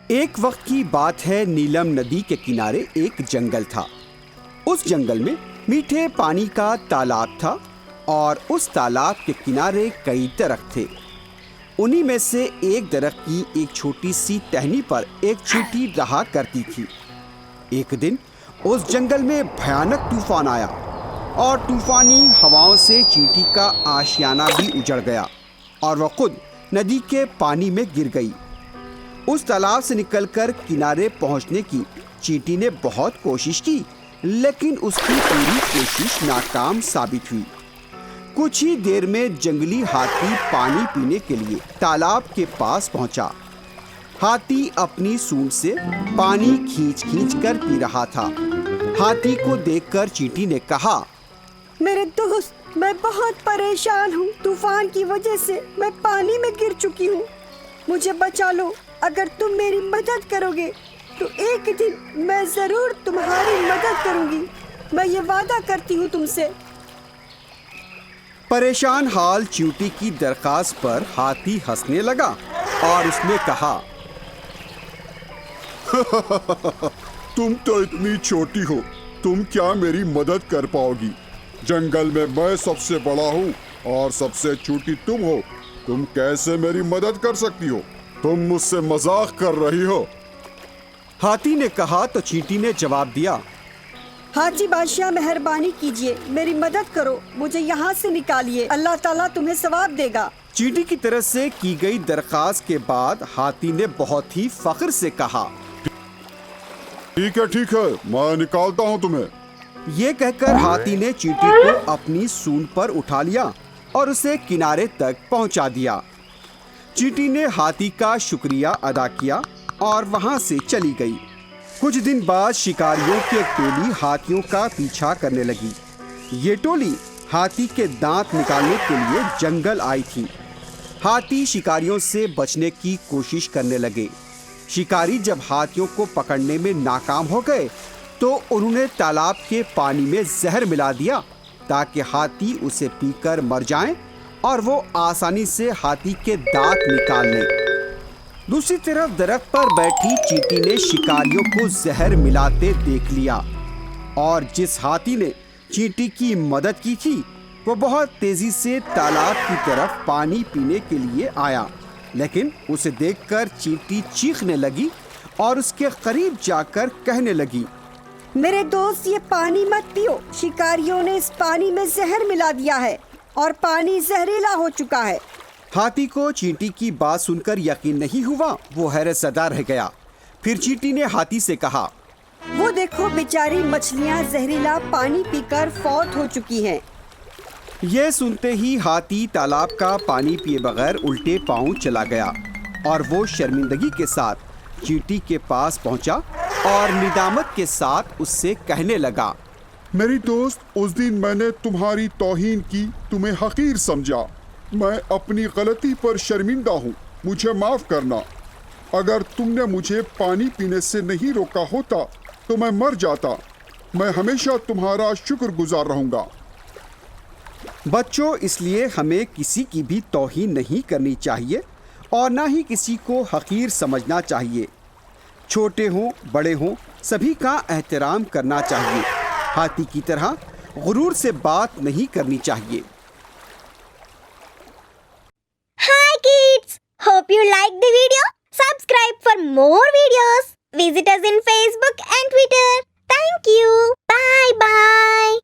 ایک وقت کی بات ہے، نیلم ندی کے کنارے ایک جنگل تھا۔ اس جنگل میں میٹھے پانی کا تالاب تھا اور اس تالاب کے کنارے کئی درخت تھے۔ انہی میں سے ایک درخت کی ایک چھوٹی سی ٹہنی پر ایک چیونٹی رہا کرتی تھی۔ ایک دن اس جنگل میں بھیانک طوفان آیا اور طوفانی ہواؤں سے چیونٹی کا آشیانہ بھی اجڑ گیا اور وہ خود ندی کے پانی میں گر گئی۔ اس تالاب سے نکل کر کنارے پہنچنے کی چیونٹی نے بہت کوشش کی، لیکن اس کی پوری کوشش ناکام ثابت ہوئی۔ کچھ ہی دیر میں جنگلی ہاتھی پانی پینے کے لیے تالاب کے پاس پہنچا۔ ہاتھی اپنی سونڈ سے پانی کھینچ کھینچ کر پی رہا تھا۔ ہاتھی کو دیکھ کر چیونٹی نے کہا، میرے دوست، میں بہت پریشان ہوں۔ طوفان کی وجہ سے میں پانی میں گر چکی ہوں، مجھے بچا لو۔ اگر تم میری مدد کرو گے تو ایک دن میں ضرور تمہاری مدد کروں گی، میں یہ وعدہ کرتی ہوں تم سے۔ پریشان حال چیونٹی کی درخواست پر ہاتھی ہنسنے لگا اور اس نے کہا، تم تو اتنی چھوٹی ہو، تم کیا میری مدد کر پاؤ گی؟ جنگل میں سب سے بڑا ہوں اور سب سے چھوٹی تم ہو، تم کیسے میری مدد کر سکتی ہو؟ تم مجھ سے مذاق کر رہی ہو۔ ہاتھی نے کہا تو چیونٹی نے جواب دیا، ہاتھی بادشاہ مہربانی کیجئے، میری مدد کرو، مجھے یہاں سے نکالیے، اللہ تعالیٰ تمہیں ثواب دے گا۔ چیونٹی کی طرف سے کی گئی درخواست کے بعد ہاتھی نے بہت ہی فخر سے کہا، ٹھیک ہے، میں نکالتا ہوں تمہیں۔ یہ کہہ کر ہاتھی نے چیونٹی کو اپنی سونڈ پر اٹھا لیا اور اسے کنارے تک پہنچا دیا۔ چیونٹی نے ہاتھی کا شکریہ ادا کیا اور وہاں سے چلی گئی۔ کچھ دن بعد شکاریوں کی ایک ٹولی ہاتھیوں کا پیچھا کرنے لگی۔ یہ ٹولی ہاتھی کے دانت نکالنے کے لیے جنگل آئی تھی۔ ہاتھی شکاریوں سے بچنے کی کوشش کرنے لگے۔ شکاری جب ہاتھیوں کو پکڑنے میں ناکام ہو گئے تو انہوں نے تالاب کے پانی میں زہر ملا دیا تاکہ ہاتھی اسے پی کر مر جائیں اور وہ آسانی سے ہاتھی کے دانت نکال لیں۔ دوسری طرف درخت پر بیٹھی چیونٹی نے شکاریوں کو زہر ملاتے دیکھ لیا اور جس ہاتھی نے چیونٹی کی مدد کی تھی وہ بہت تیزی سے تالاب کی طرف پانی پینے کے لیے آیا، لیکن اسے دیکھ کر چیونٹی چیخنے لگی اور اس کے قریب جا کر کہنے لگی، میرے دوست، یہ پانی مت پیو، شکاریوں نے اس پانی میں زہر ملا دیا ہے اور پانی زہریلا ہو چکا ہے۔ ہاتھی کو چیونٹی کی بات سن کر یقین نہیں ہوا، وہ حیرت زدہ رہ گیا۔ پھر چیونٹی نے ہاتھی سے کہا، وہ دیکھو بیچاری مچھلیاں زہریلا پانی پی کر فوت ہو چکی ہیں۔ یہ سنتے ہی ہاتھی تالاب کا پانی پیے بغیر الٹے پاؤں چلا گیا اور وہ شرمندگی کے ساتھ چیونٹی کے پاس پہنچا اور ندامت کے ساتھ اس سے کہنے لگا، میری دوست، اس دن میں نے تمہاری توہین کی، تمہیں حقیر سمجھا۔ میں اپنی غلطی پر شرمندہ ہوں، مجھے معاف کرنا۔ اگر تم نے مجھے پانی پینے سے نہیں روکا ہوتا تو میں مر جاتا۔ میں ہمیشہ تمہارا شکر گزار رہوں گا۔ بچوں، اس لیے ہمیں کسی کی بھی توہین نہیں کرنی چاہیے اور نہ ہی کسی کو حقیر سمجھنا چاہیے۔ چھوٹے ہوں بڑے ہوں، سبھی کا احترام کرنا چاہیے۔ ہاتھی کی طرح غرور سے بات نہیں کرنی چاہیے۔ Hi kids! Hope you liked the video. Subscribe for more videos. Visit us in Facebook